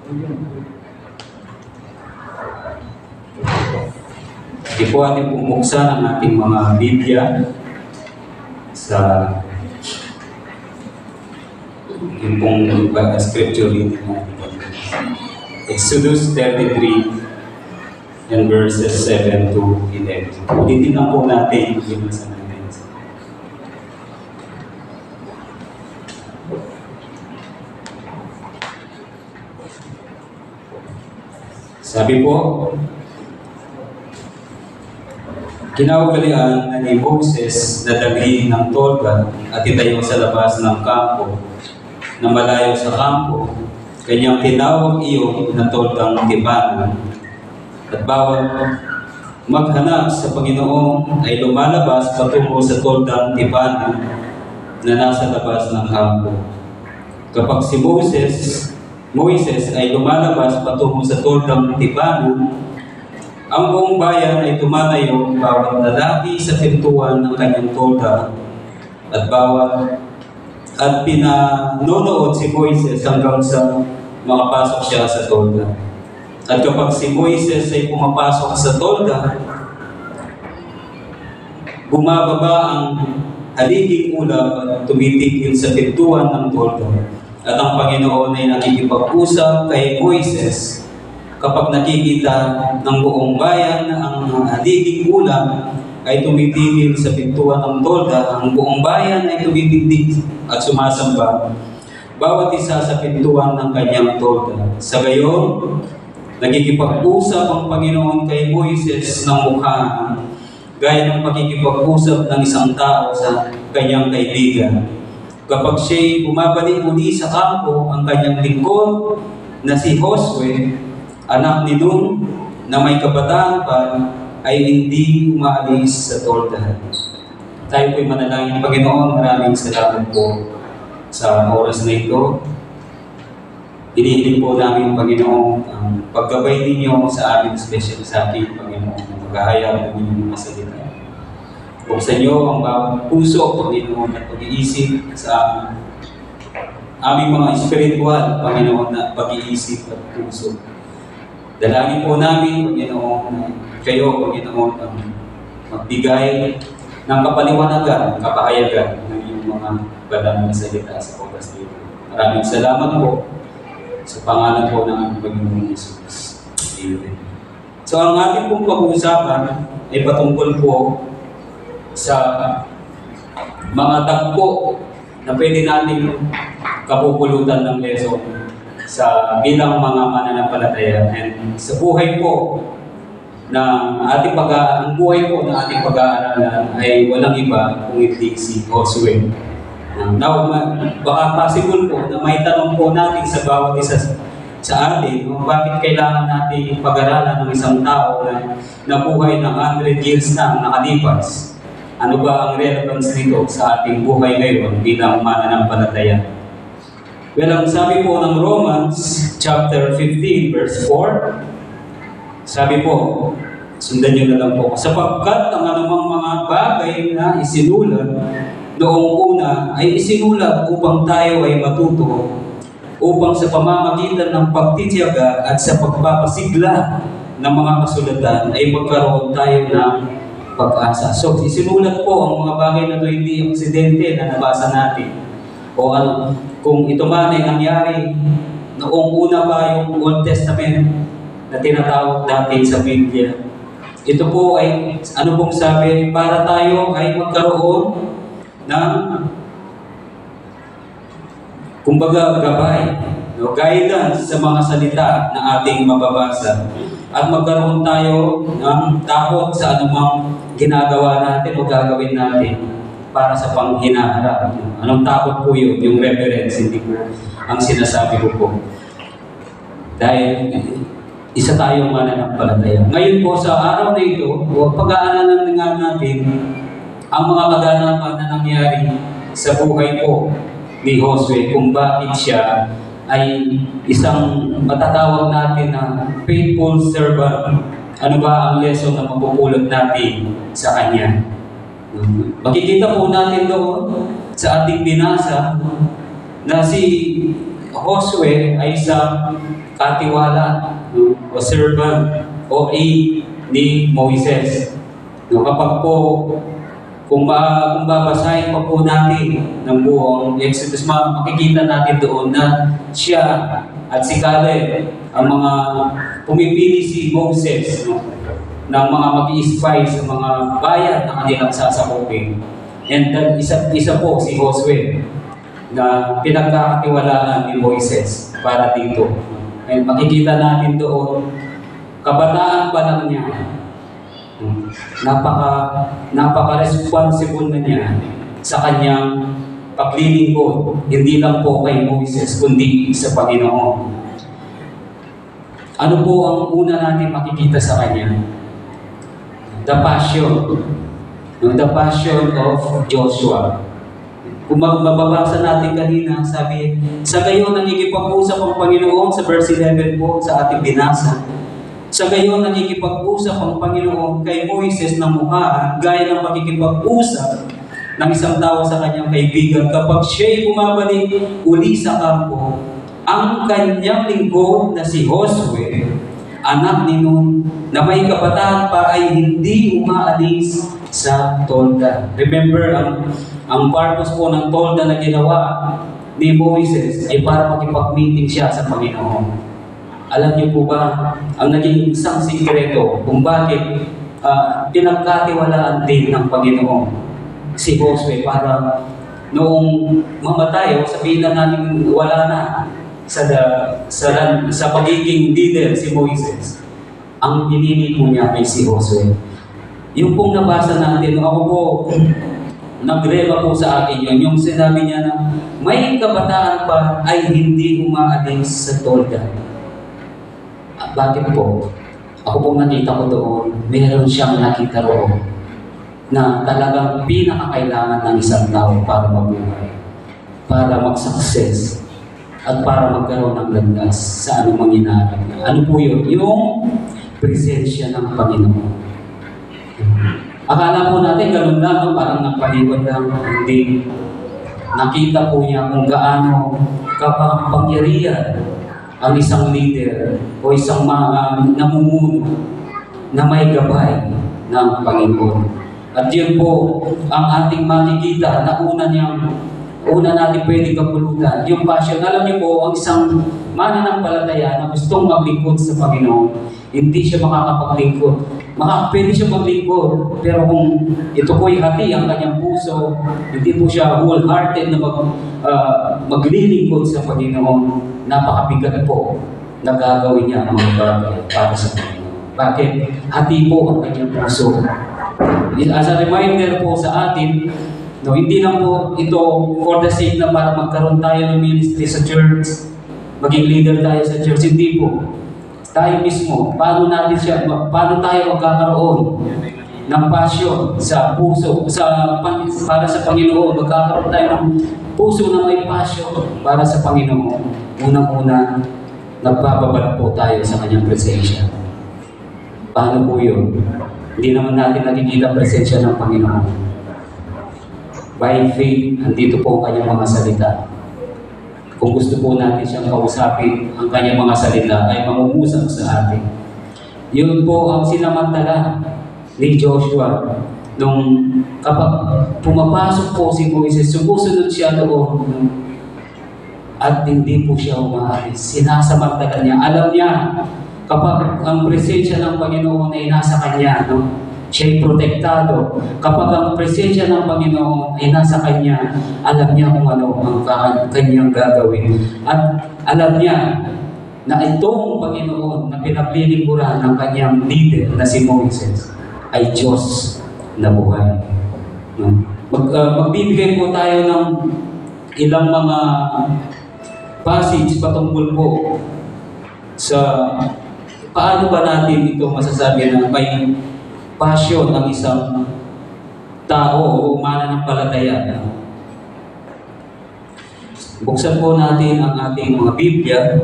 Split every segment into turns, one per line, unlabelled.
Di po ating pumuksan ang ating mga Biblia sa yung pong scripture reading natin. Exodus 33 and verses 7 to 11. Ulitin lang po natin yung nasa natin. Sabi po, kinaugalian na ni Moses na dalhin ng tolda at itayo sa labas ng kampo na malayo sa kampo. Kanyang tinawag iyon na toldang tibanan. At bawat maghanap sa Panginoon ay lumalabas patungo sa toldang tibanan na nasa labas ng kampo. Kapag si Moises ay lumalabas patungo sa toldang tibanan, ang buong bayan ay tumatayo, bawat lalaki sa pintuan ng kanyang tolda at pinanonood si Moises hanggang sa makapasok siya sa tolda. At kapag si Moises ay pumapasok sa tolda, bumababa ang haliging ulap at tumitigil sa pintuan ng tolda. At ang Panginoon ay nakikipag-usap kay Moises. Kapag nakikita ng buong bayan na ang haliging ulap ay tumitigil sa pintuan ng tolda, ang buong bayan ay tumitindig at sumasamba, bawat isa sa pintuan ng kanyang tolda. Sa gayon, nagkikipag-usap ang Panginoon kay Moises ng mukha, gaya ng pagkikipag-usap ng isang tao sa kanyang kaibigan. Kapag siya'y bumabalik muli sa kampo, ang kanyang lingkod na si Josue, anak ni Nun, na may kabataan pa, ay hindi umaalis sa tolda. Tayo po'y manalangin. Panginoon, maraming salamat po sa oras na ito. Hinihiling po namin, Panginoon, ang paggabay ninyo sa amin, special sa akin, Panginoon, na maghahayag ng inyong mga salita. Buksan niyo ang bawat puso, Panginoon, at pag-iisip sa aming mga espiritual, Panginoon, na pag-iisip at puso. Dalangin po namin, Panginoon, kayo, Panginoon, ang magbigay ng kapaliwanagan, kapahayagan ng iyong mga banal na salita sa oras nito. Maraming salamat po sa pangalan po ng Panginoon Jesus. Amen. So, ang ating pong pag-uusapan ay patungkol po sa mga tagpo na pwede nating kapupulutan ng lesson sa bilang mga mananampalataya. And sa buhay po na ang buhay po na ating pag-aaralan ay walang iba kung hindi si Josue. Now, baka possible po na may tanong po natin sa bawat isa sa atin, bakit kailangan natin pag-aralan ng isang tao na nabuhay ng 100 years na nakalipas? Ano ba ang relevance nito sa ating buhay ngayon bilang mananampalataya? Well, ang sabi po ng Romans chapter 15 verse 4, sabi po, sundan nyo na lang po, sapagkat ang anumang mga bagay na isinulat noong una ay isinulat upang tayo ay matuto, upang sa pamamagitan ng pagtitiyaga at sa pagpapasigla ng mga kasulatan ay magkaroon tayo ng pag-asa. So, isinulat po ang mga bagay na ito, hindi aksidente na nabasa natin. O ano, kung ito man ay nangyari noong una pa yung Old Testament na tinatawag natin sa Biblia. Ito po ay, ano pong sabi, para tayo ay magkaroon ng, kumbaga, gabay, no, guidance sa mga salita na ating mababasa. At magkaroon tayo ng takot sa anumang ginagawa natin o gagawin natin para sa panghinaharap. Anong takot po yun? Yung reference, hindi po ang sinasabi ko po. Dahil isa tayong mananampalataya. Ngayon po sa araw na ito, pag-aaralan nga natin ang mga kaganapan na nangyari sa buhay po ni Josue, kung bakit siya ay isang matatawag natin na faithful servant. Ano ba ang lesson na mapupulot natin sa kanya? Makikita po natin doon sa ating binasa na si Josue ay isang katiwala, no? O servant o aide ni Moises. No, kapag po, kung babasahin pa po natin ng buong Exodus, makikita natin doon na siya at si Caleb, ang mga pumipili si Moses, no, ng mga mag-i-spy sa mga bayan na kanilang sasakupin. And then, isa po si Josue na pinagkakatiwalaan ni Moises para dito. And makikita natin doon, kabataan pa lang niya, napaka-responsible na niya sa kanyang paglilingkod, hindi lang po kay Moises, kundi sa Panginoon. Ano po ang una natin makikita sa kanya? The passion. The passion of Joshua. Kung mababasa natin kanina, sabi, sa gayon nangikipag-usap ang Panginoon, sa verse 11 po, sa ating binasa. Sa gayon nakikipag-usap ang Panginoon kay Moises ng mukha, gaya ng pakikipag-usap ng isang tao sa kanyang kaibigan. Kapag siya'y bumabalik uli sa kampo, ang kanyang lingkod na si Josue, anak ni Nun, na may kabataan pa, ay hindi umaalis sa tolda. Remember, ang purpose po ng tolda na ginawa ni Moises ay para makipag-meeting siya sa Panginoon. Alam niyo po ba, ang naging isang sikreto kung bakit pinagkatiwalaan din ng Panginoon si Josue para noong mamatay, o sabihin na natin wala na sa pagiging leader si Moises, ang pinili po niya ay si Josue. Yung pong nabasa natin, ako po, nagrela po sa akin yun, yung sinabi niya na may kabataan pa ay hindi umaalis sa tolda. Bakit po? Ako pong nakita ko doon, meron siyang nakita roon na talagang pinakakailangan ng isang tao para mabuhay, para mag-success, at para magkaroon ng landas sa anumang hinaharap niya. Ano po yun? Yung presensya ng Panginoon. Akala po natin ganun lang, parang nagpaliwan lang, hindi. Nakita po niya kung gaano kapangyarihan ang isang leader o isang namumuno na may gabay ng Panginoon. At yun po ang ating makikita na una natin pwede kapulutan. Yung passion, alam niyo po, ang isang mananampalataya na gustong maglingkod sa Panginoon, hindi siya makakapaglingkod. Pwede siya maglingkod, pero kung ito po'y hati ang kanyang puso, hindi po siya wholehearted na maglilingkod sa Panginoon, napakabigat po na gagawin niya ang mga bagay para sa Panginoon. Bakit? Hati po ang kanyang puso. As a reminder po sa atin, no, hindi lang po ito for the sake na para magkaroon tayo ng ministry sa church, maging leader tayo sa church, hindi po. Tayo mismo, paano tayo magkakaroon ng passion sa puso, para sa Panginoon, magkakaroon tayo ng puso na may passion para sa Panginoon. Unang-una, nagpapabalik po tayo sa kanyang presensya. Paano po yun? Hindi naman natin nakikita presensya ng Panginoon. By faith, andito po ang kanyang mga salita. Kung gusto po natin siyang kausapin, ang kanyang mga salita ay mangungusap sa atin. Yun po ang sinamantala ni Joshua. Nung kapag pumapasok po si Moises, sumusunod siya doon at hindi po siya umaalis. Sinasamantala niya. Alam niya, kapag ang presensya ng Panginoon ay nasa kanya, no? Siya'y protektado. Kapag ang presensya ng Panginoon ay nasa kanya, alam niya kung ano ang kanyang gagawin. At alam niya na itong Panginoon na pinaglilingkuran ng kanyang leader na si Moises ay Diyos na buhay. No? Magbibigay po tayo ng ilang mga passage patungkol po sa paano ba natin ito masasabi na may passion ng isang tao o mananampalataya. Buksan po natin ang ating mga Biblia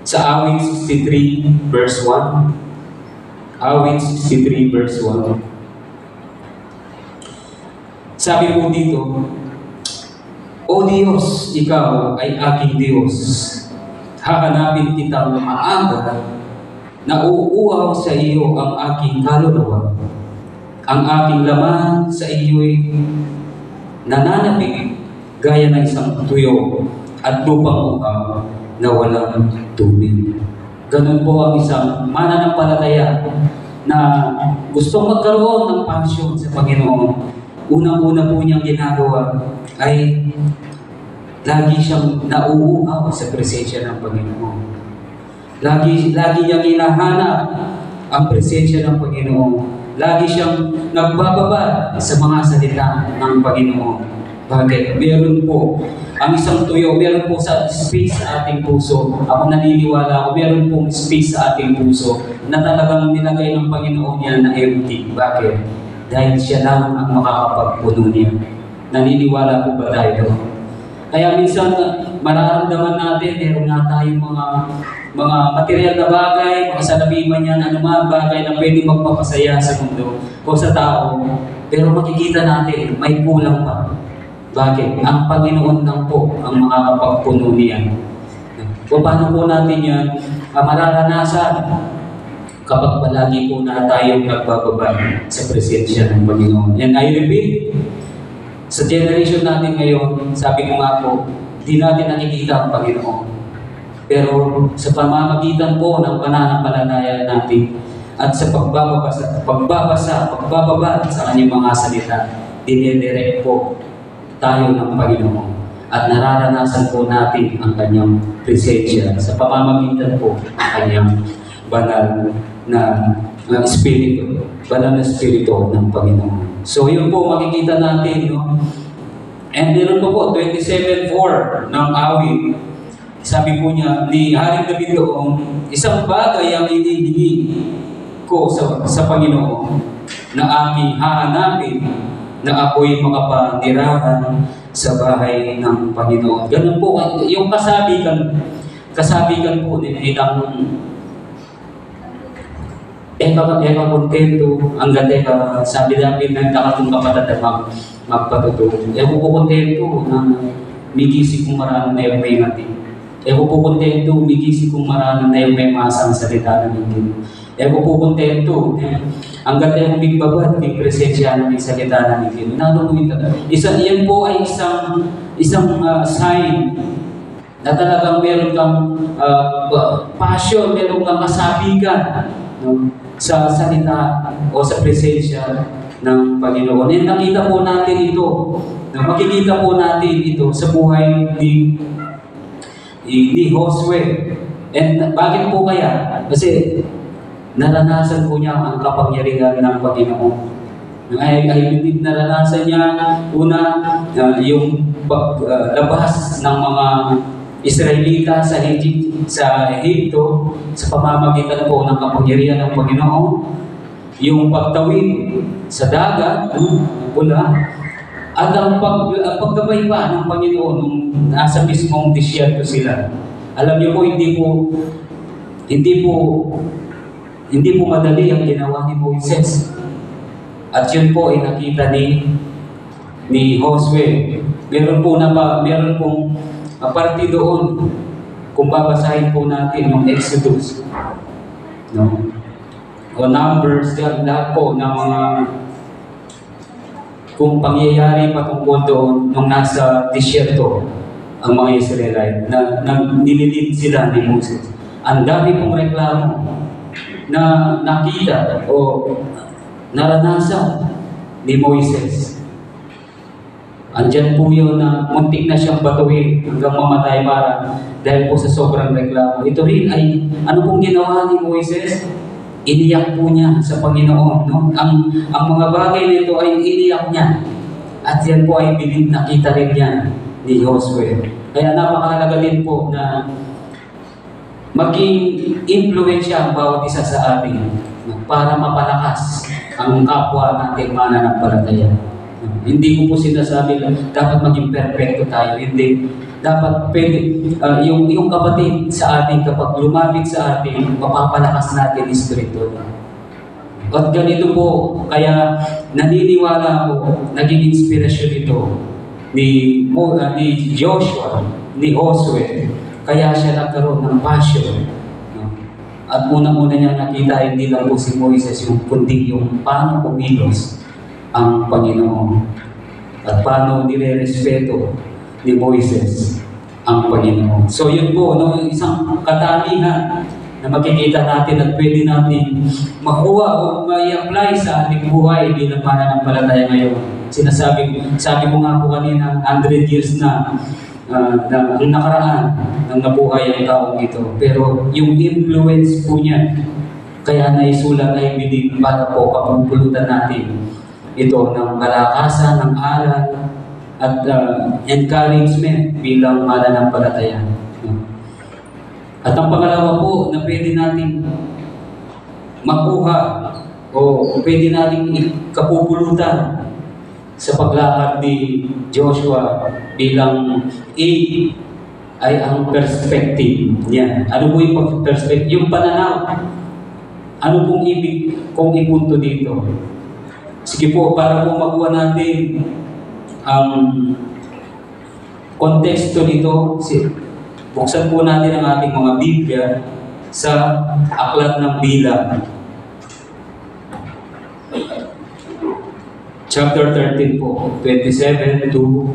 sa Awit 63 verse 1. Awit 63 verse 1. Sabi po dito, O Diyos, Ikaw ay aking Diyos. hahanapin kita maaga, nauuhaw sa iyo ang aking kaluluwa. Ang aking laman sa iyo'y nananabig gaya ng isang tuyo at lupang uhaw na walang tubig. Ganun po ang isang mananampalataya na gustong magkaroon ng passion sa Panginoon. Unang-una po niyang ginagawa ay lagi siyang nauuhaw sa presensya ng Panginoon. Lagi niyang hinahanap ang presensya ng Panginoon. Lagi siyang nagbababa sa mga salita ng Panginoon. Bakit? Meron po ang isang tuyo, meron po sa space sa ating puso. Ako naniniwala ako, meron pong space sa ating puso na talagang nilagay ng Panginoon yan na empty. Bakit? Dahil siya lang ang makakapagpuno niya. Naniniwala po ba tayo? Kaya minsan mararamdaman natin, meron nga tayong mga material na bagay, mga salabiman yan, anumang bagay na pwede magpapasaya sa mundo o sa tao. Pero makikita natin, may kulang pa. Bakit? Ang Panginoon lang po ang makakapagpuno niya. O paano po natin yan mararanasan kapag palagi po na tayong nagbababa sa presensya ng Panginoon. And I repeat, sa generation natin ngayon, sabi ko nga po, di natin nakikita ang Panginoon. Pero sa pamamagitan po ng pananampalataya natin at sa pagbababa sa kanyang mga salita, dinidirect po tayo ng Panginoon at nararanasan po natin ang kanyang presensya sa pamamagitan po ng kanyang banal na Espiritu, banal na Espiritu ng Panginoon. So yun po makikita natin, no? And meron po 27:4 ng awit. Sabi po niya, ni Haring David doon, isang bagay ang hinihingi ko sa Panginoon na aking hahanapin, na ako'y makapanirahan sa bahay ng Panginoon. Ganun po, yung kasabikan po din ilang eka kontento, ang ganda sabi namin ng takatong kapatid magpatutulong. Eko po kontento na migisi kung marano na yung may natin. Eko po kontento, migisi kung marano na yung may masang salita ng Panginoon. Eko po kontento, ang ganda yung bigbabad, yung presensya ng salita ng Panginoon. Ano po ito? Yan po ay isang sign na talagang meron kang passion, meron kang kasabikan, no? Sa salita o sa presensya ng Panginoon. And nakita po natin ito, makikita po natin ito sa buhay ni Josue. And bakit po kaya? Kasi naranasan po niya ang kapangyarihan ng Panginoon. I believe naranasan niya una yung paglabas ng mga Israelita sa Ehipto sa pamamagitan po ng kapangyarihan ng Panginoon, yung pagtawid sa dagat, pula, at ang paggabay pa ng Panginoon nung nasa mismong disyerto sila. Alam niyo po, hindi po madali ang ginawa ni Moises. At yun po ay nakita ni Josue. Meron pong parte doon, kung babasahin po natin ng Exodus, no? O Numbers, lahat po ng mga kung pangyayari patungkol doon nung nasa disyerto ang mga Israelite na nililid sila ni Moses. Ang dami pong reklamo na nakita o naranasan ni Moises. Andyan po yun na muntik na siyang batuhin hanggang mamatay dahil po sa sobrang reklamo. Ito rin ay, ano pong ginawa ni Moises? Iniyak po niya sa Panginoon. No? Ang mga bagay nito ay iniyak niya. At yan po ay nakita rin niya ni Josue. Kaya napakahalaga din po na maging impluwensya ang bawat isa sa atin para mapalakas ang kapwa nating mananampalataya. Hindi ko po sinasabi na dapat maging perfecto tayo. Hindi. Dapat yung kapatid sa atin, kapag lumapit sa atin, mapapalakas natin espiritu. At ganito po, kaya naniniwala ko, naging inspirasyon ito ni Joshua, ni Josue, kaya siya nagkaroon ng passion. No? At unang-una niya nakita, hindi lang po si Moises, kundi yung paano kumilos ang Panginoon. At paano nire-respeto ni Moises ang Panginoon. So yun po, no, isang katangian na makikita natin at pwede natin makuha o ma-apply sa ating buhay bilang mananampalataya ngayon. Sabi ko nga po kanina, 100 years na nakaraan ng nabuhay ang taong ito. Pero yung influence po niya, kaya naisulat ay believe para po kapupulutan natin ito ng kalakasan, ng aral, at encouragement bilang mananampalataya. At ang pangalawa po na pwede natin makuha o pwede natin kapupulutan sa paglakad ni Joshua bilang A ay ang perspective niya. Ano po yung perspective? Yung pananaw. Ano pong ibig kong ipunto dito? Sige po, para po makuha natin ang konteksto nito, buksan po natin ang ating mga Biblia sa Aklat ng Bilang. Chapter 13 po, 27 to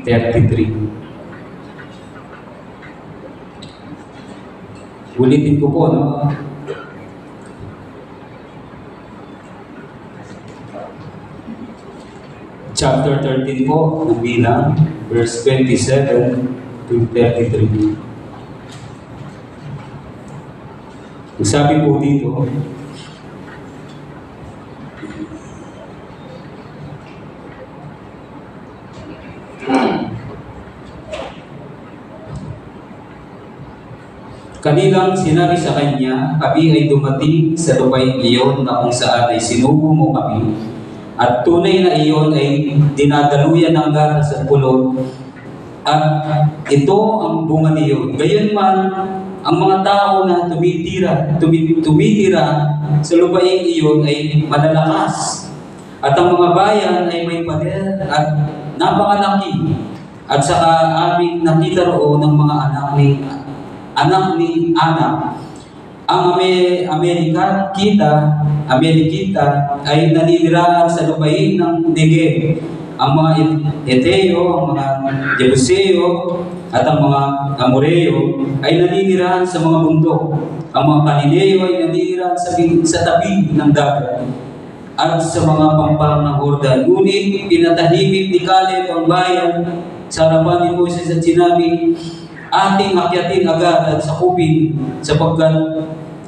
33. Ulitin ko po, no? Chapter 13 po, ng Bilang, verse 27 to 33. Sabi po dito, kanilang sinabi sa kanya, kami ay dumating sa lupain iyon na kung saan ay sinubo mo kami, at tunay na iyon ay dinadaluyan ng gatas at pulot, at ito ang bunga niyon. Gayunman, ang mga tao na tumitira sa lupain iyon ay malalakas, at ang mga bayan ay may pader at napakalaki, at saka aming nakita roon ng mga anak ni Anak. Ang Amerikita ay naninirahan sa lupain ng Negev. Ang mga Eteo, ang mga Jebuseo, at ang mga Amoreo ay naninirahan sa mga bundok. Ang mga Kananeo ay naninirahan sa tabi ng dagat at sa mga pampang ng Jordan. Ngunit pinatahimik ni Caleb ang bayan sa harapan ni Moises at sinabi, ating akyatin agad at sakupin sapagkat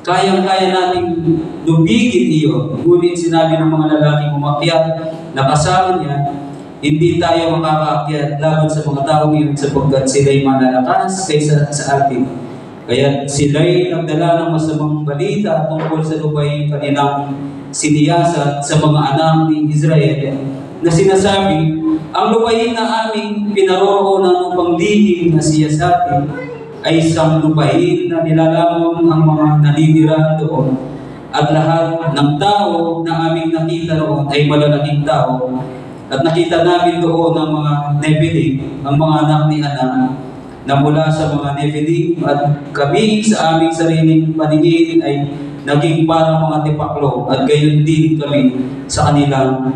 kayang-kaya nating lubigin iyon. Ngunit sinabi ng mga lalaking umakyat na kasama niya, hindi tayo makakaakyat laban sa mga tao iyon sapagkat sila'y malalakas kaysa sa atin. Kaya sila'y nagdala ng masamang balita tungkol sa lupain kanilang siniyasat sa mga anak ni Israel na sinasabi, ang lupain na aming pinaroroonan upang lihim na siyasatin ay isang lupain na nilalamon ang mga naninirahan doon, at lahat ng tao na aming nakita roon ay malalaking tao, at nakita namin doon ang mga Nephilim, ang mga anak ni Anak na mula sa mga Nephilim, at kami sa aming sariling paningin ay naging parang mga tipaklo, at gayon din kami sa kanilang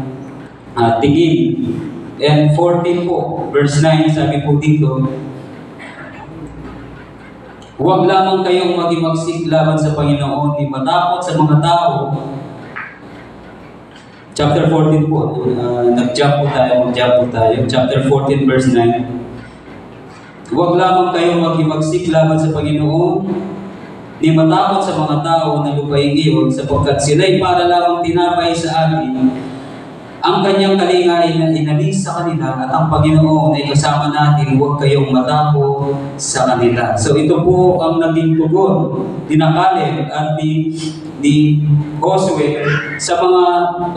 tingin. And 14 po, verse 9, sabi po dito, huwag lamang kayong magimagsik laban sa Panginoon, di matakot sa mga tao. Chapter 14 po, mag-jump po tayo. Chapter 14, verse 9. Huwag lamang kayong magimagsik laban sa Panginoon, di matakot sa mga tao na lupain iyon, sapagkat sila'y para lamang tinapay sa amin. Ang kanyang kalinga ay inalis sa kanila, at ang Panginoon ay kasama natin, huwag kayong matakot sa kanila. So ito po ang naging tugon ni Caleb at ni Josue sa mga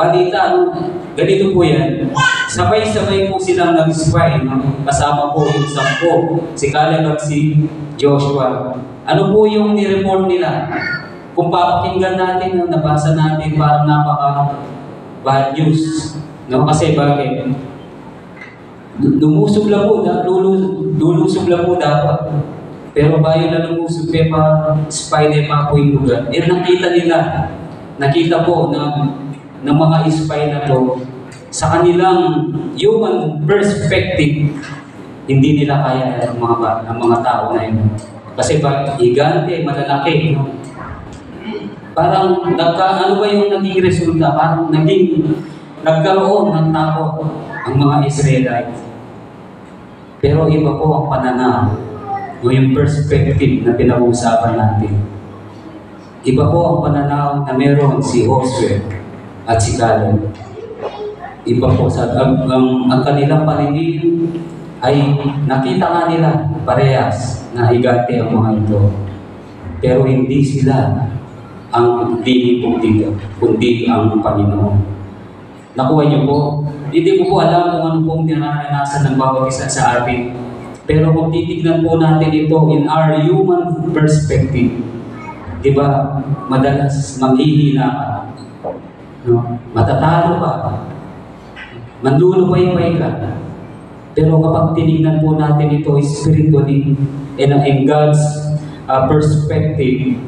balita. Ganito po yan. Sabay-sabay po silang nag-spy. Kasama po yung 10, si Caleb at si Joshua. Ano po yung ni-report nila? Kung papakinggan natin, nabasa natin, parang bad news. No? Kasi bakit? Lulusog lang po dapat. Pero bayo na lumusog pa spy pa po yung lugar. Nakita po ng mga spy na to, sa kanilang human perspective, hindi nila kaya ang mga tao na yun. Kasi higante, malalaki. No? Parang ano ba yung naging resulta? Parang nagkaroon ng takot ang mga Israelites. Pero iba po ang pananaw o yung perspective na pinag-uusapan natin. Iba po ang pananaw na meron si Joshua at si Caleb. Iba po ang kanilang paningin ay nakita nga nila parehas na higante ang mga ito. Pero hindi sila ang dinipugtiga, kundi ang Panginoon. Nakuha niyo po? Hindi ko po alam kung ano pong naranasan ng bawat isa sa atin. Pero kung titignan po natin ito in our human perspective, di ba, madalas manghihina ka, no? Matatalo ka, manlulupay-pay ka. Pero kapag tinignan po natin ito spiritually and in God's perspective,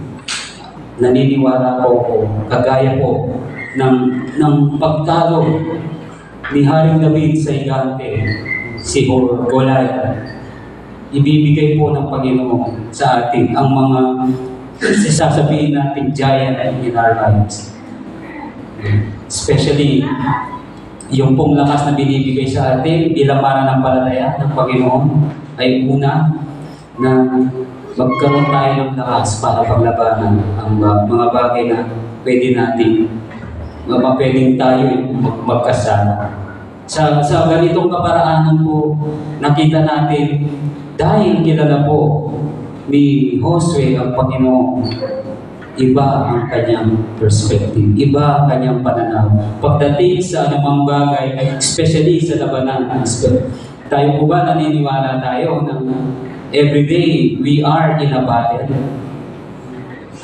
naniniwala po ako, kagaya po ng pagtalo ni Haring David sa higante, si Goliath, ibibigay po ng Panginoon sa atin ang mga sasabihin natin giant in our lives. Especially, yung pong lakas na binibigay sa atin bilang mananampalataya ng Panginoon ay una na magkaroon tayo ng lakas para paglabanan ang mga bagay na pwede natin, pwedeng tayo magkasama. Sa ganitong kaparaanan po, nakita natin dahil kilala po ni Josue ang Panginoon, iba ang kanyang perspective, iba ang kanyang pananaw. Pagdating sa anumang bagay, especially sa labanan, tayo po ba naniniwala tayo na everyday we are in a battle?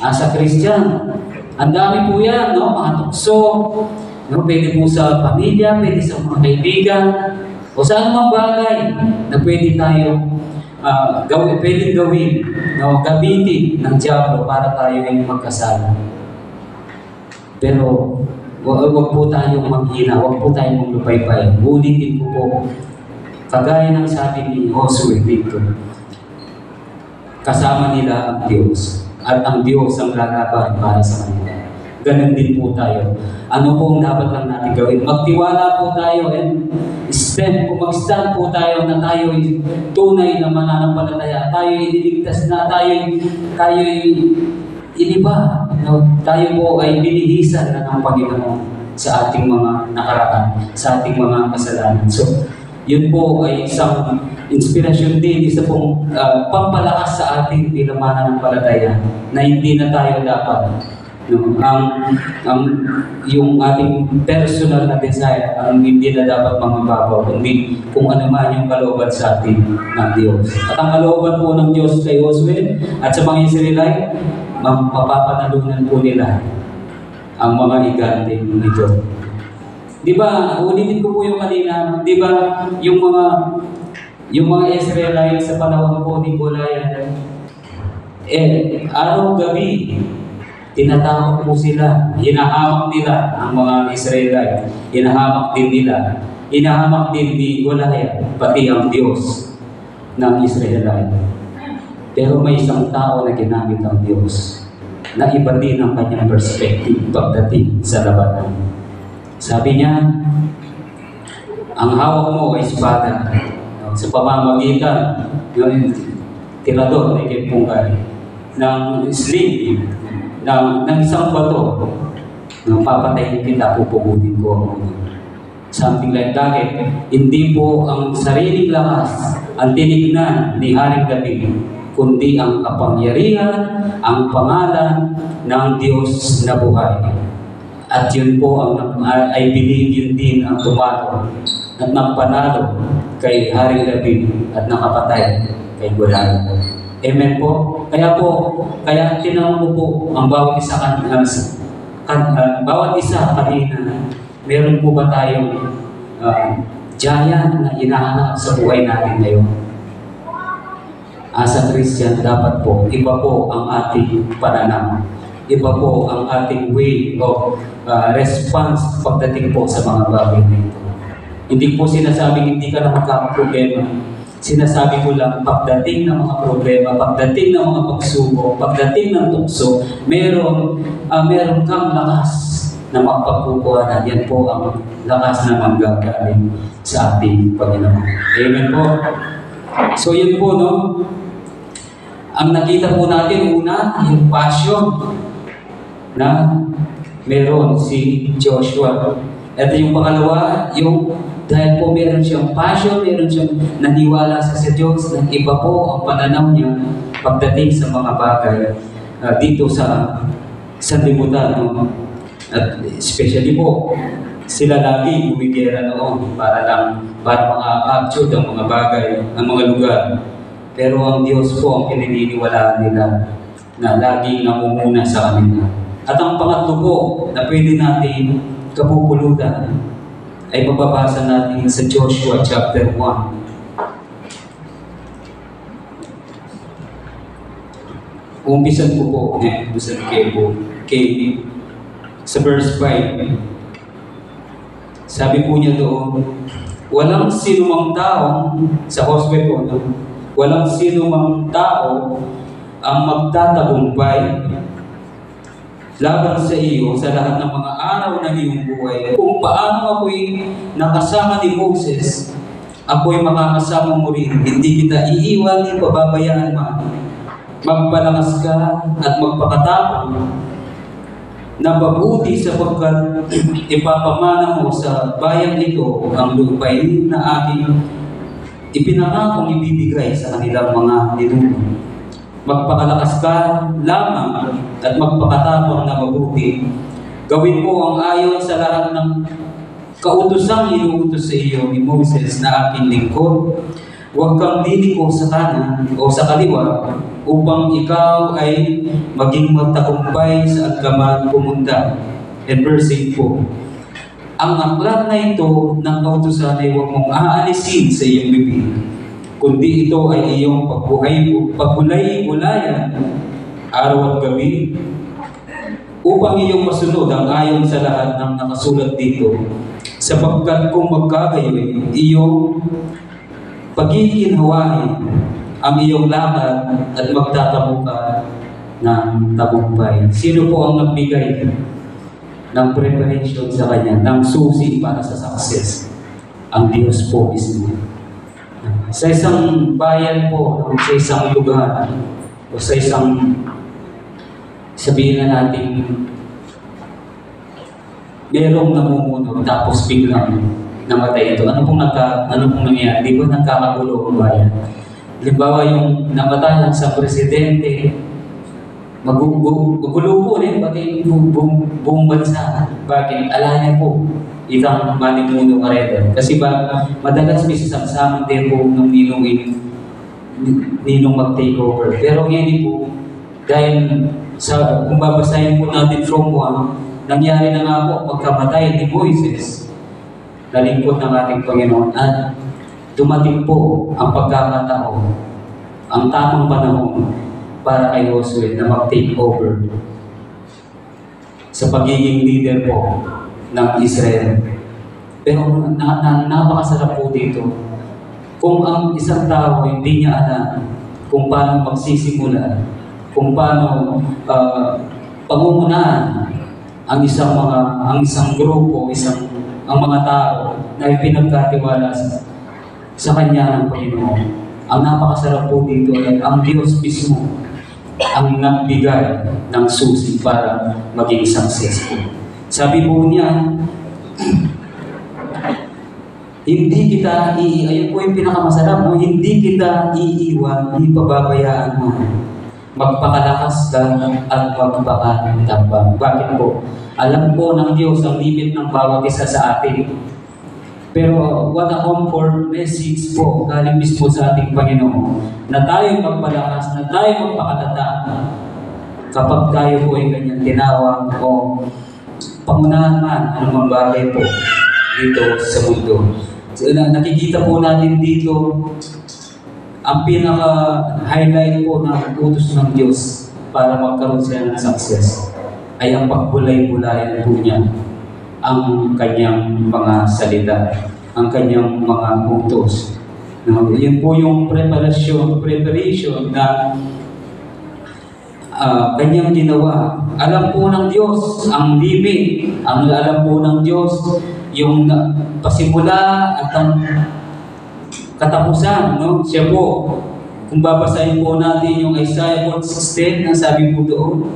As a Christian, ang dami po yan, no? Mga tukso, no? Pwede po sa pamilya, pwede sa mga kaibigan, o sa anumang bagay na pwede tayo pwedeng gawin, no, gamitin ng diablo para tayo ay magkasala. Pero wag po tayong manghina, wag po tayong maglupay-pay. Ulitin ko po, kagaya ng sabi ni Josue dito, kasama nila ang Diyos at ang Diyos ang lalaban para sa kanila. Ganun din po tayo. Ano po ang dapat lang natin gawin? Magtiwala po tayo and mag-stand po tayo na tayo ay tunay na mananampalataya. Tayo ay iniligtas na, tayo ay iniba. No? Tayo po ay binihisan na ng Panginoon sa ating mga nakaraan, sa ating mga kasalanan. So, yun po ay isang inspirasyon din, isa pong pampalakas sa ating bilang mananampalataya na hindi na tayo dapat yung ating personal na desire ang hindi na dapat mangibabaw, kundi kung ano man yung kalooban sa atin ng Diyos. At ang kalooban po ng Diyos kay Josue at sa mga Israelite, mapapanalunan po nila ang mga higante nito. Di ba, ulitin ko po yung kanina, di ba, yung mga Israelite sa panahon po ni Goliath, araw-gabi, tinatakot po sila, hinahamak nila ang mga Israelite, hinahamak din nila, hinahamak din ni Goliath, pati ang Diyos ng Israelite. Pero may isang tao na ginamit ang Diyos, na iba din ang kanyang perspective pagdating sa labanan. Sabi niya, ang hawak mo ay espada, sa pamamagitan ng tirador na ikipungkay, ng sling, ng isang bato, nang papatayin kita, pupugutin ko ako. Something like that. Hindi po ang sariling lakas ang tinignan ni Haring David, kundi ang kapangyarihan, ang pangalan ng Diyos na buhay. At yun po ay binigyan din ang tumalo at nagpanalo kay Haring David at nakapatay kay Goliath. Amen po. Kaya tinanong ko po ang bawat isa kanina, meron po ba tayong giant na hinahanap sa buhay natin ngayon? As a Christian, dapat po, iba po ang ating pananaw. Iba po ang ating way of response pagdating po sa mga bagay na ito. Hindi po sinasabing hindi ka na magkakaproblema. Sinasabi ko lang, pagdating ng mga problema, pagdating ng mga pagsubok, pagdating ng tukso, meron kang lakas na mapagkukuhanan. Yan po ang lakas na manggagaling sa ating Panginoon. Amen po. So yun po, no? Ang nakita po natin, una, yung passion na meron si Joshua. Ito yung pangalawa, yung dahil po meron siyang passion, meron siyang naniwala sa Diyos, na iba po ang pananaw niya pagdating sa mga bagay dito sa sanlibutan. No? At especially po, sila lagi bumigera noon para maka-capture ang mga bagay, ang mga lugar. Pero ang Diyos po ang pinaniniwalaan nila na laging namumuna sa kanila. At ang pangatlo po na pwede natin kapupulutan ay mababasa natin sa Joshua chapter 1. Umpisan ko po, umpisan kay sa verse 5. Sabi po niya doon, walang sinumang tao, sa Josue po, walang sinumang tao ang magtatagumpay laban sa iyo sa lahat ng mga araw ng iyong buhay. Kung paano ako'y nakasama ni Moses, ako'y makakasama mo rin. Hindi kita iiwan, hindi pababayaan man. Magpalakas ka at magpakatapang na mabuti sapagkat ipapamana mo sa bayang ito ang lupain na aking ipinangakong ibibigay sa kanilang mga ninuno. Magpakalakas ka lamang at magpakatapang na mabuti. Gawin mo ang ayon sa lahat ng kautosang inuutos sa iyo ni Moses na aking lingkod. Huwag kang liliko sa kanan o sa kaliwa upang ikaw ay maging magtagumpay sa agkaman pumunta. And verse 8 po, ang aklat na ito ng kautosan ay huwag mong aalisin sa iyong bibig, kundi ito ay iyong pagbulay-bulayan araw at gabi, upang iyong masunod ang ayon sa lahat ng nakasulat dito, sapagkat kung magkagayoy, iyong pagkikinhawain ang iyong lakad at magtatamo ka ng tagumpay. Sino po ang nagbigay ng preparation sa kanya, ng susi para sa success? Ang Diyos po mismo. Sa isang bayan po, sa isang lugar, o sa isang, sabihin na natin, merong namumuno tapos biglang namatay ito. Ano pong nangyari? Di ba nagkakagulo ang bayan? Halimbawa yung namatay sa presidente, magugulo po rin, pati buong bansa. Bakit? Alala po, itang manimuno ka rin. Kasi madalas may sasamang tempo ng ninong mag-take over. Pero ngayon po, dahil kung babasahin po natin from 1, nangyari na nga po pagkamatay ni Moises, nalingkod ng ating Panginoon, at dumating po ang pagkakataon, ang tamang panahon para kay Josue na mag-take over sa pagiging leader po ng Israel. Pero napakasarap po dito. Kung ang isang tao hindi niya alam kung paano magsisimula, kung paano pangungunahan ang isang grupo, ang mga tao na ipinagkatiwala sa kanya ng Panginoon. Ang napakasarap po dito ay ang Diyos mismo ang nagbigay ng susi para maging successful. Sabi po niya, hindi kita ayun po yung pinakamasarap, no? Hindi kita iiwan, hindi pababayaan mo. Magpakalakas ka at magpakatapang. Bakit po? Alam po ng Diyos ang limit ng bawat isa sa atin. Pero what a comfort message po galing mismo sa ating Panginoon na tayo magpalakas, na tayo magpakatatag kapag tayo po ay ganyan tinawag o pangunahan man anumang bagay po dito sa mundo. So, nakikita po natin dito ang pinaka-highlight po ng utos ng Diyos para magkaroon siya ng success ay ang pagbulay-bulayan po niya ang kanyang mga salita, ang kanyang mga utos. No? Yun po yung preparation na kanyang ginawa. Alam po ng Diyos ang limit, ang alam po ng Diyos yung pasimula at ang katapusan. No? Siya po, kung babasahin po natin yung Isaiah 4:16, ang sabi po doon,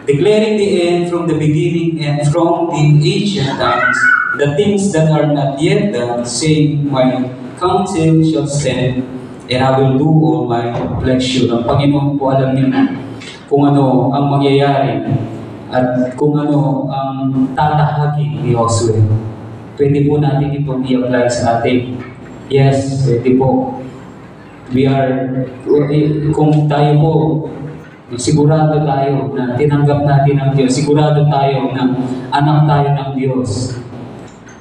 declaring the end from the beginning and from the ancient times, the things that are not yet done, saying, my counsel shall stand, and I will do all my pleasure. Ang Panginoon po alam niyo kung ano ang mangyayari at kung ano ang tatahagi ni Josue. Pwede po natin ito i-apply sa atin. Yes, pwede po. Kung tayo po, sigurado tayo na tinanggap natin ang Diyos, sigurado tayo na anak tayo ng Diyos.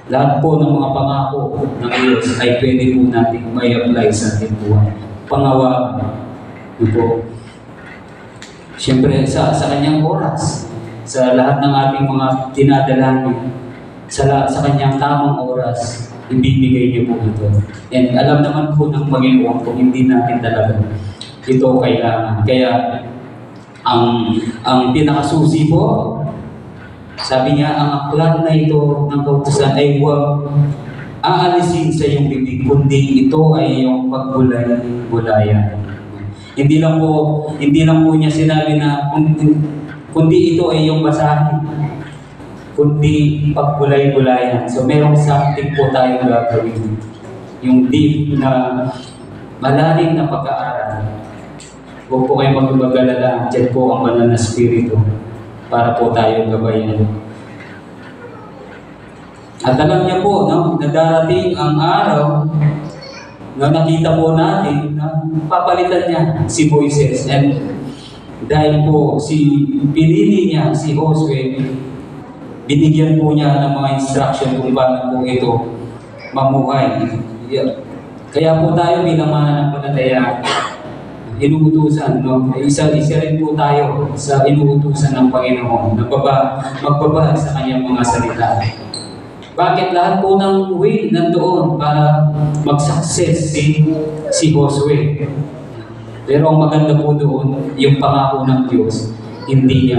Lahat po ng mga pangako ng Diyos ay pwede po natin may apply sa ating buhay. Pangawa, po. Siyempre, sa kanyang oras, sa lahat ng ating mga dinadalangin, sa kanyang tamang oras, ibibigay niyo po ito. And alam naman po ng Panginoon kung hindi natin talaga ito kailangan. Kaya, ang pinakasusi po, sabi niya, ang aklat na ito ng kautusan ay huwag aalisin sa iyong bibig, kundi ito ay iyong pagbulay-bulayan. Hindi lang po niya sinabi na kundi ito ay iyong basahin, kundi pagbulay-bulayan. So merong something po tayong gagawin. Yung deep na malalim na pag-aaral. Huwag po kayo mag-alala, dyan po ang banal na spirito para po tayong gabayan. At alam niya po, no, na darating ang araw na nakita po natin na papalitan niya si Moises. And dahil po pinili niya si Josue, binigyan po niya ng mga instruction kung paano po ito mamuhay. Kaya po tayo bilang mananampalataya, inuutusan, no? Isa rin po tayo sa inuutusan ng Panginoon, magbaba sa kanyang mga salita. Bakit lahat po ng way nandoon para mag-success si Josue? Pero ang maganda po doon, yung pangako ng Diyos, hindi niya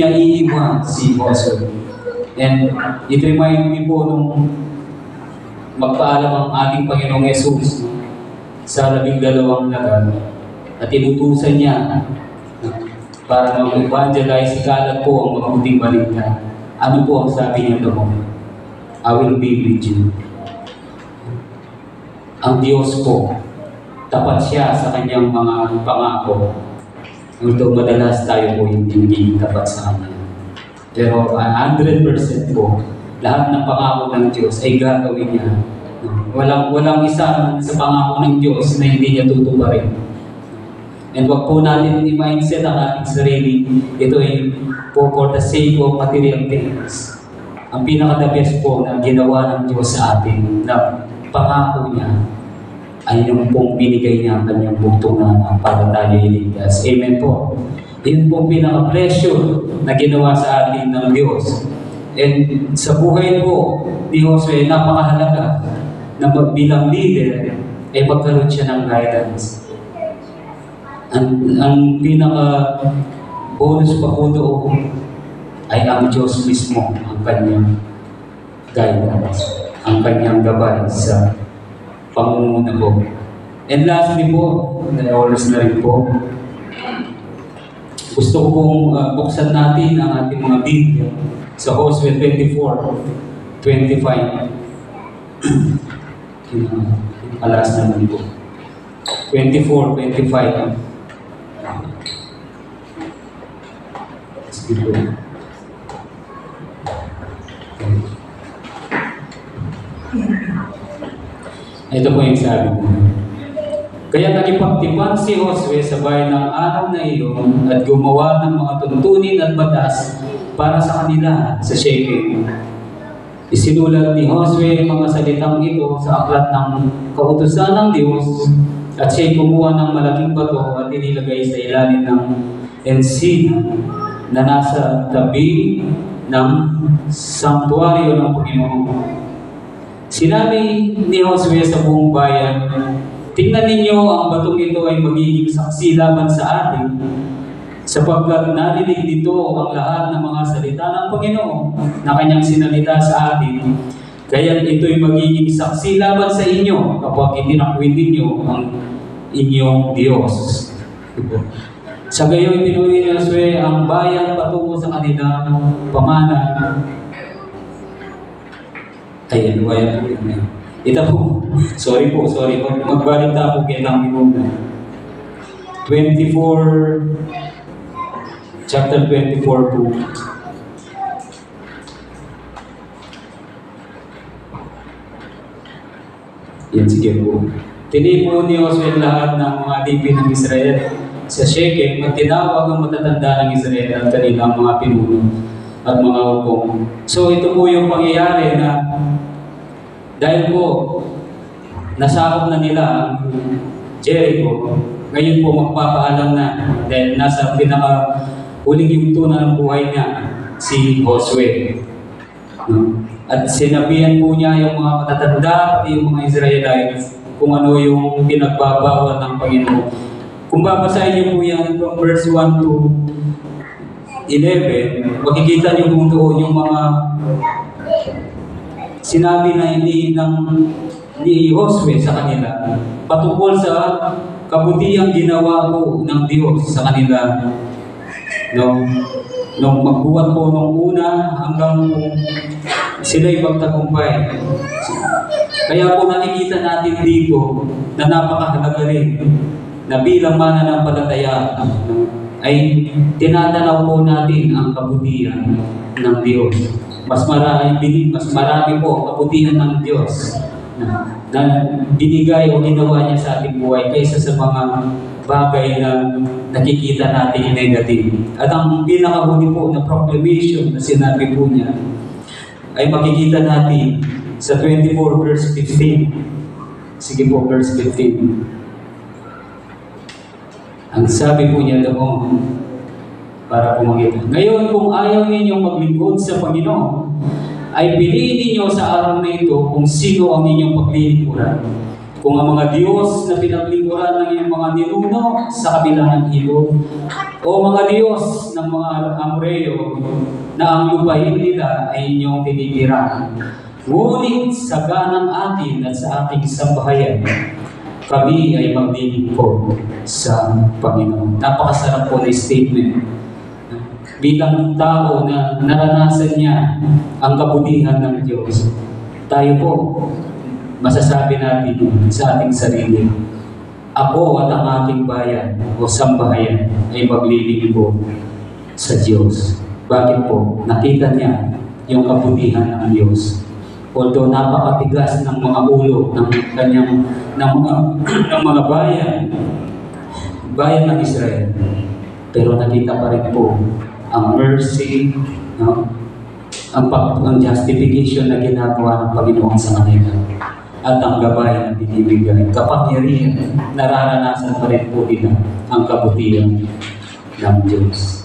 iiwan si Josue. And it remind me po nung magpaalam ang ating Panginoong Yesus sa 12 lagan at inutusan niya para mag-evangelize, ikalat po ang mabuting balita. Ano po ang sabi niya doon? I will be with you. Ang Diyos po, tapat siya sa kanyang mga pangako. Although madalas tayo po hindi tapat sa kanya. Pero 100% po, lahat ng pangako ng Diyos ay gagawin niya. Walang isa sa pangako ng Diyos na hindi niya tutuparin. And wag po natin i-mindset ang ating sarili. Ito ay for the sake of material things. Ang pinaka-the best po na ginawa ng Diyos sa atin, na pangako niya, ay yung pong binigay niya ang kanyang bugtungan para tayo iligtas. Amen po. Yun pong pinaka-pressure na ginawa sa atin ng Diyos. And sa buhay po ni Josue, napakahalaga na bilang leader, ay magkaroon siya ng guidance. Ang pinaka-bonus pa po doon ay ang Diyos mismo ang kanyang guidance, ang kanyang gabay sa pangunguna po. And lastly po, oras na rin po, gusto ko pong buksan natin ang ating mga Biblia sa Josue 24:25. Alas naman po. 24:25. Ito po yung sabi ko. Kaya nagipagtipan si Josue sa bayan ng araw na iyon at gumawa ng mga tuntunin at batas para sa kanila sa Shechem. Isinulat ni Josue ang mga salitang ito sa aklat ng kautusan ng Diyos at siya'y kumuha ng malaking bato at inilagay sa ilalim ng ensina na nasa tabi ng sanktuaryo ng Panginoon. Sinabi ni Josue sa buong bayan, tingnan ninyo, ang batong ito ay magiging saksi laban sa atin, sapagkat narinig dito ang lahat ng mga salita ng Panginoon na kanyang sinalita sa atin. Kaya ito'y magiging saksi laban sa inyo kapag itinakwil ninyo ang inyong Diyos. Sa gayon, pinuwi ni Josue ang bayan patungo sa kanilang pamana. Ayan, bayan po yun. Ito po, sorry. Magbalita po kayo ng minuna. 24, chapter 24 po. Yan, sige po. Tinipo ni Josue lahat ng mga alipin ng Israel sa Shechem at tinawag ang matatanda ng Israel at kanilang mga pinuno at mga hukong. So ito po yung pangyayari na dahil po nasakop na nila ang Jericho, ngayon po magpapaalam na dahil nasa huling yugto na ng buhay niya si Josue. At sinabihan po niya yung mga matatanda at yung mga Israelites kung ano yung pinagbabawal ng Panginoon. Kung babasahin niyo po yan from verse 1 to 11, makikita niyo po doon yung mga sinabi na ni Josue sa kanila patungkol sa kabutihang ginawa po ng Diyos sa kanila. Nung magbuhat po nung una hanggang sila'y magtagumpay. Kaya po nakikita natin dito na napakahalaga rin na bilang mananampalataya ay tinatanaw po natin ang kabutihan ng Diyos. Mas marami po ang kabutihan ng Diyos na binigay o ginawa niya sa ating buhay kaysa sa mga bagay na nakikita natin negative. At ang pinakahuli po na proclamation na sinabi po niya ay makikita natin sa 24 verse 15. Sige po, verse 15. Ang sabi po niya doon, para po makita. Ngayon, kung ayaw ninyong maglingkod sa Panginoon, ay piliin ninyo sa araw na ito kung sino ang inyong paglilingkuran. Kung ang mga Diyos na pinaglingkuran ng iyong mga ninuno sa kabilang ng ilog, o mga Diyos ng mga Amoreo na ang lupain nila ay inyong tinitirahan. Ngunit sa ganang atin at sa ating sambahayan, kami ay maglilingkod sa Panginoon. Napakasarap po na statement. Bilang tao na naranasan niya ang kabutihan ng Diyos, tayo po, masasabi natin sa ating sarili, ako at ang aking bayan o sambahayan ay maglilingkod sa Diyos. Bakit po? Nakita niya yung kabutihan ng Diyos. Although napakatigas ng mga ulo ng mga bayan ng Israel, pero nakita pa rin po ang mercy, ang justification na ginagawa ng Panginoon sa kanila at ang gabay na binibigay. Kapangyarihan, nararanasan pa rin po nila ang kabutihan ng Diyos.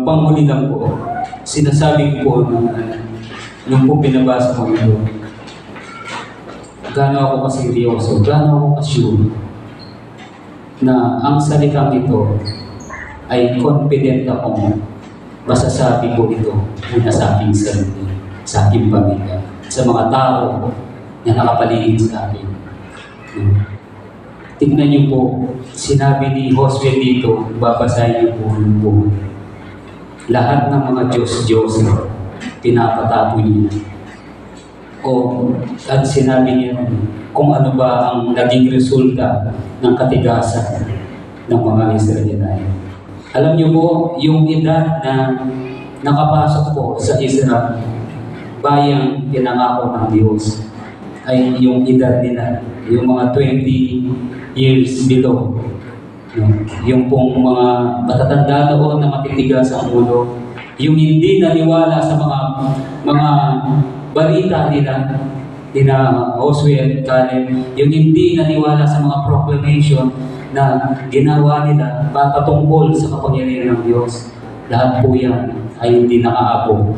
Panghuli lang po, sinasabi ko po yung po pinabasa ko ito, gaano ako kaseryoso, gaano ako ka-sure na ang salitang ito ay confident akong masasabi ko ito muna sa aking sarili, sa aking pamilya, sa mga tao na nakapaligid sa akin. Tignan niyo po, sinabi ni Josue dito, babasahin niyo po yung po. Lahat ng mga Diyos-Diyos pinapataboy niya. At sinabi niya kung ano ba ang naging resulta ng katigasan ng mga Israelite. Alam niyo po, yung edad na nakapasok po sa Israel, bayang pinangako ng Diyos, ay yung edad nila, yung mga 20 years below. Yung pong mga matatanda doon na matitigas ang ulo, Yung hindi naniwala sa mga balita nila Josue at Caleb, yung hindi naniwala sa mga proclamation na ginawa nila patungkol sa kapangyarihan ng Diyos, lahat po yan ay hindi nakaabot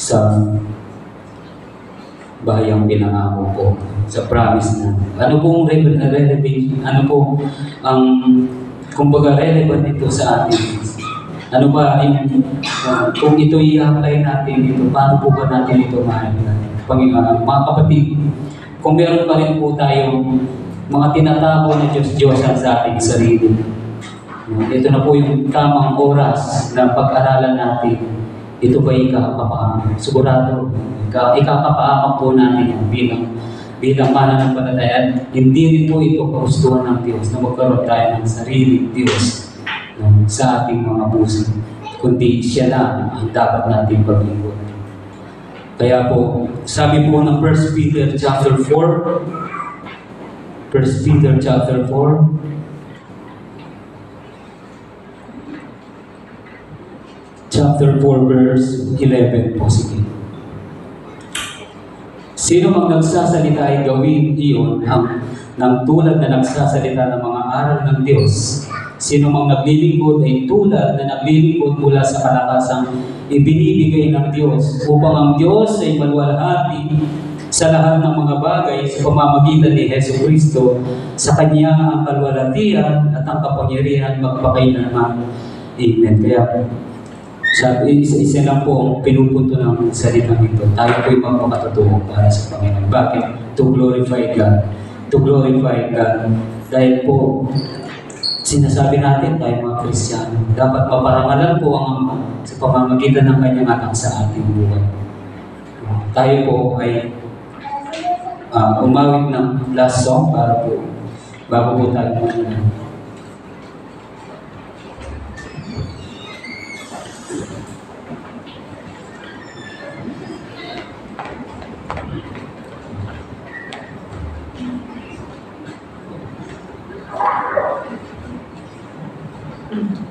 sa bahayang pinangako ko, sa promise na. Ano pong relevant, ano po ang kumbaga relevant ito sa atin? Ano ba yung, kung ito i-apply natin ito, paano po ba natin ito Panginoon? Mga kapatid, kung meron pa rin po tayong mga tinatago na Diyos-Diyosan sa ating sarili, ito na po yung tamang oras na pag-aralan natin. Ito ba ikakapahamak? Sigurado, ikakapahamak po natin bilang mananampalataya. Hindi rin po ito kagustuhan ng Diyos na magkaroon tayo ng sariling Diyos sa ating mga puso, kundi siya lang ang dapat natin paglingkod. Kaya po, sabi po ng 1 Peter chapter 4, 1 Peter chapter 4, chapter 4 verse 11 po, sige. Sino mang nagsasalita ay gawin iyon ng tulad na nagsasalita ng mga aral ng Diyos. Sino mang naglilingkod ay tulad na naglilingkod mula sa kalakasang ibinibigay ng Diyos, upang ang Diyos ay maluwalhati sa lahat ng mga bagay sa pamamagitan ni Hesus Kristo. Sa Kanya ang kalwalhatian at ang kapangyarihan magpakailanman. Amen. Kaya sabi, isa lang po ang pinupunto ng salitang ito. Tayo po'y magpakatotoo para sa Panginoon. Bakit? To glorify God. To glorify God. Dahil po, sinasabi natin tayo mga Kristiyano, dapat maparangalan po ang Ama sa pamamagitan ng Kanyang anak sa ating buhay. Tayo po ay umawit ng last song para po bago po tayo magiging.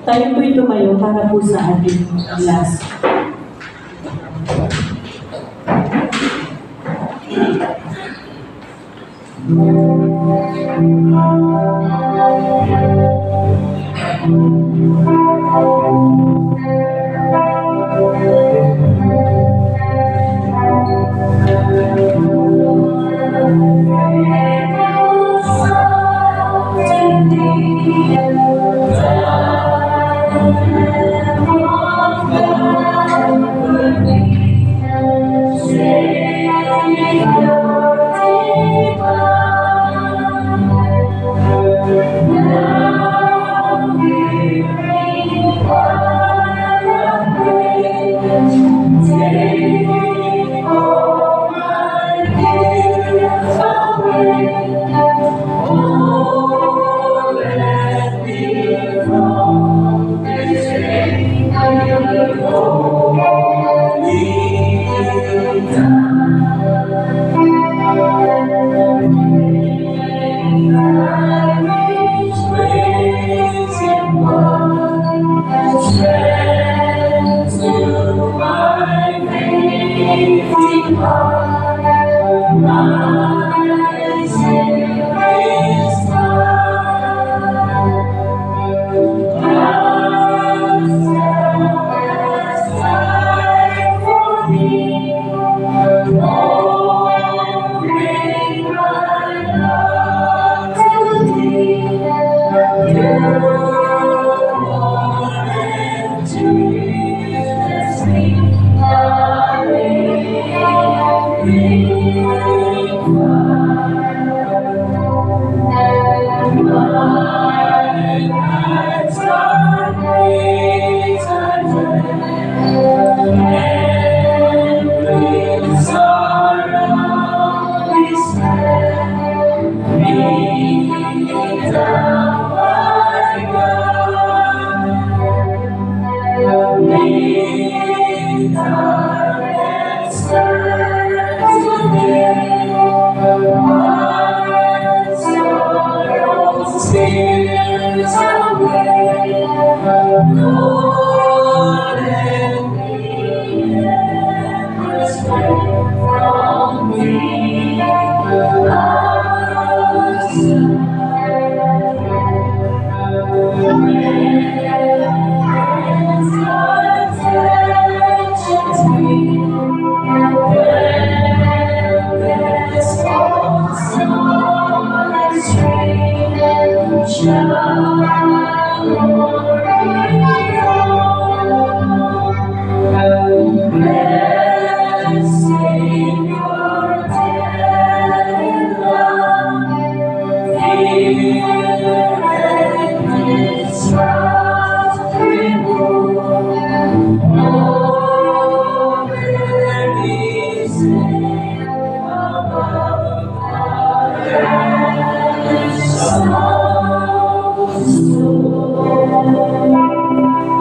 Tayo po'y tumayo para po sa ating last.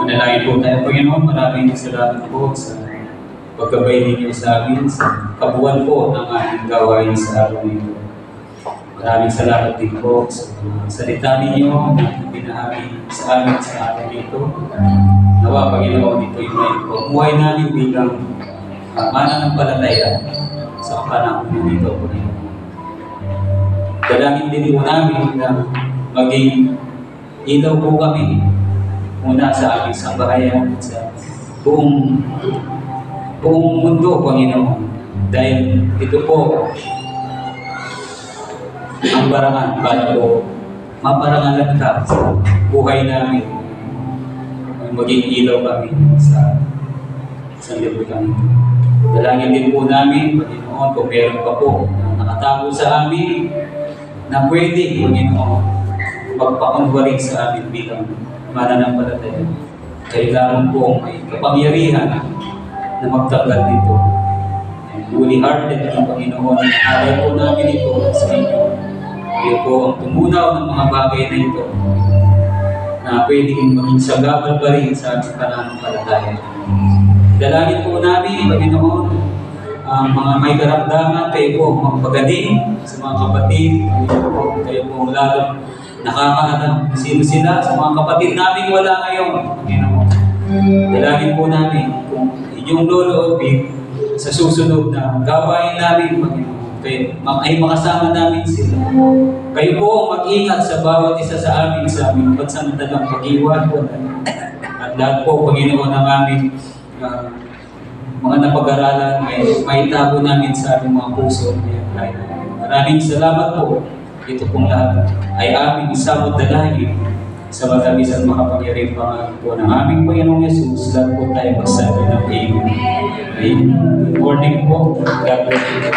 Manalangin po tayo, Panginoon. Maraming salamat po sa paggabay ninyo sa amin, sa kabuuan po ng aming gawain sa araw nito. Maraming salamat din po sa salita ninyo na binahagi sa amin sa araw nito. Nawa, Panginoon, ito yung may pagmuhay namin bilang mananampalataya sa panahon nito, Panginoon. Dalangin din po namin na maging ilaw po kami muna sa aming sambahayan at sa buong mundo, Panginoon. Dahil ito po ang barangan para po maparangalan ka sa buhay namin. Maging ilaw kami sa libutan. Dalangin din po namin, Panginoon, kung meron pa po na nakatago sa amin na pwede, Panginoon, magpakunwari sa amin bilang mananampalataya. Kailangan po may kapangyarihan na magtanggal dito. Fully-hearted ng Panginoon, alay po namin ito sa inyo. Kayo po ang tumunaw ng mga bagay na ito na pwedeng maging sagabal pa rin sa ating pananampalataya. Dalangin po namin, Panginoon, ang mga may karamdaman, kayo po magpagaling sa mga kapatid, kayo po lalo nakakaalam sino sila sa mga kapatid namin wala ngayon, Panginoon. Dalangin po namin kung inyong loloobin sa susunod na gawain namin, Panginoon, kayo ay makasama namin sila. Kayo po ang mag-ingat sa bawat isa sa aming pansamantalang pag-iwan. At lahat po, Panginoon, ang aming mga napag-aralan ay maitago namin sa aming mga puso. Maraming salamat po. Ito pong lahat ay aming isabot dalangin sa matamis at makapangyarihang pangalan po ng aming Panginoong Yesus. Lahat po tayo magsabi ng Amen. Good morning po. God bless you.